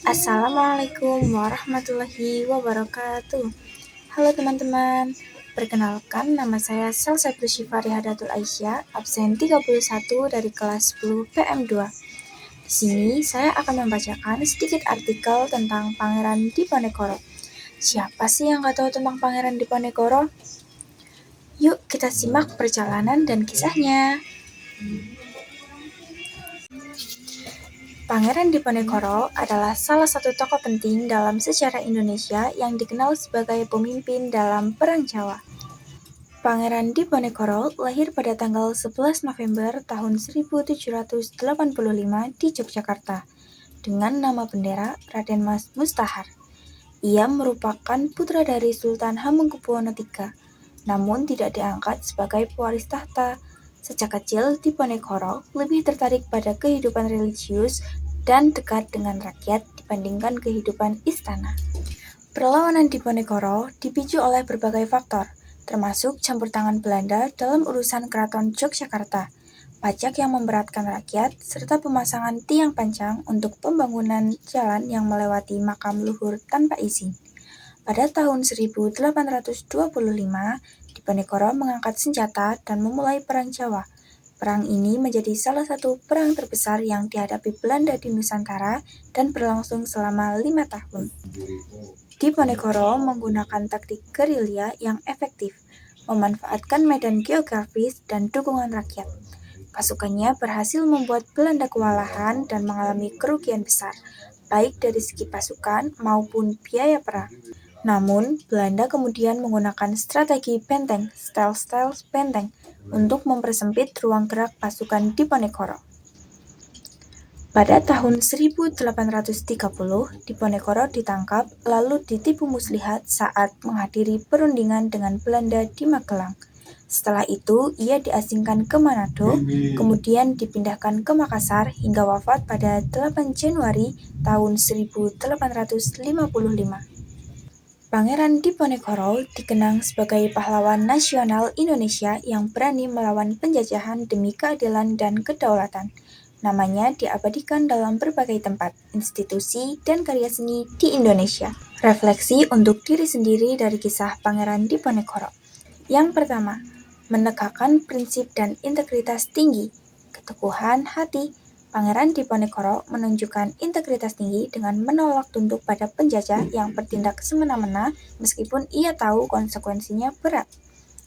Assalamualaikum warahmatullahi wabarakatuh. Halo teman-teman, perkenalkan nama saya Salsa Syifa Rihadatul Aisyah, absen 31 dari kelas 10 PM2. Di sini saya akan membacakan sedikit artikel tentang Pangeran Diponegoro. Siapa sih yang nggak tahu tentang Pangeran Diponegoro? Yuk kita simak perjalanan dan kisahnya. Pangeran Diponegoro adalah salah satu tokoh penting dalam sejarah Indonesia yang dikenal sebagai pemimpin dalam Perang Jawa. Pangeran Diponegoro lahir pada tanggal 11 November tahun 1785 di Yogyakarta dengan nama bendera Raden Mas Mustahar. Ia merupakan putra dari Sultan Hamengkubuwono III, namun tidak diangkat sebagai pewaris tahta. Sejak kecil, Diponegoro lebih tertarik pada kehidupan religius dan dekat dengan rakyat dibandingkan kehidupan istana. Perlawanan Diponegoro dipicu oleh berbagai faktor, termasuk campur tangan Belanda dalam urusan keraton Yogyakarta, pajak yang memberatkan rakyat, serta pemasangan tiang pancang untuk pembangunan jalan yang melewati makam luhur tanpa izin. Pada tahun 1825, Diponegoro mengangkat senjata dan memulai Perang Jawa. Perang ini menjadi salah satu perang terbesar yang dihadapi Belanda di Nusantara dan berlangsung selama 5 tahun. Diponegoro menggunakan taktik gerilya yang efektif, memanfaatkan medan geografis dan dukungan rakyat. Pasukannya berhasil membuat Belanda kewalahan dan mengalami kerugian besar, baik dari segi pasukan maupun biaya perang. Namun, Belanda kemudian menggunakan strategi benteng, style benteng, untuk mempersempit ruang gerak pasukan Diponegoro. Pada tahun 1830, Diponegoro ditangkap lalu ditipu muslihat saat menghadiri perundingan dengan Belanda di Magelang. Setelah itu, ia diasingkan ke Manado, kemudian dipindahkan ke Makassar hingga wafat pada 8 Januari tahun 1855. Pangeran Diponegoro dikenang sebagai pahlawan nasional Indonesia yang berani melawan penjajahan demi keadilan dan kedaulatan. Namanya diabadikan dalam berbagai tempat, institusi, dan karya seni di Indonesia. Refleksi untuk diri sendiri dari kisah Pangeran Diponegoro. Yang pertama, menegakkan prinsip dan integritas tinggi, keteguhan hati. Pangeran Diponegoro menunjukkan integritas tinggi dengan menolak tunduk pada penjajah yang bertindak semena-mena meskipun ia tahu konsekuensinya berat.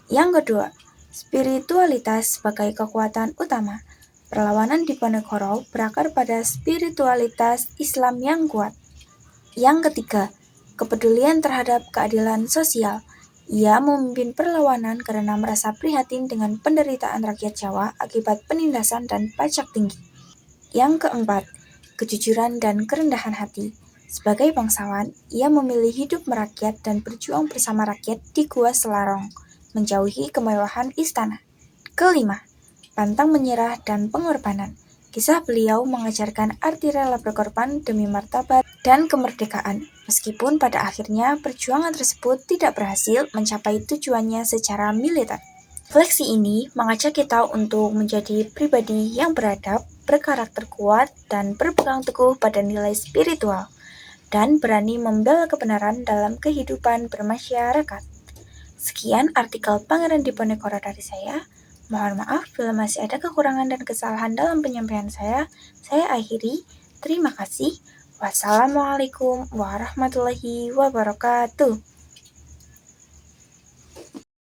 Yang kedua, spiritualitas sebagai kekuatan utama. Perlawanan Diponegoro berakar pada spiritualitas Islam yang kuat. Yang ketiga, kepedulian terhadap keadilan sosial. Ia memimpin perlawanan karena merasa prihatin dengan penderitaan rakyat Jawa akibat penindasan dan pajak tinggi. Yang keempat, kejujuran dan kerendahan hati. Sebagai bangsawan, ia memilih hidup merakyat dan berjuang bersama rakyat di Gua Selarong, menjauhi kemewahan istana. Kelima, pantang menyerah dan pengorbanan. Kisah beliau mengajarkan arti rela berkorban demi martabat dan kemerdekaan, meskipun pada akhirnya perjuangan tersebut tidak berhasil mencapai tujuannya secara militer. Refleksi ini mengajak kita untuk menjadi pribadi yang beradab, berkarakter kuat, dan berpegang teguh pada nilai spiritual, dan berani membela kebenaran dalam kehidupan bermasyarakat. Sekian artikel Pangeran Diponegoro dari saya. Mohon maaf bila masih ada kekurangan dan kesalahan dalam penyampaian saya. Saya akhiri. Terima kasih. Wassalamualaikum warahmatullahi wabarakatuh.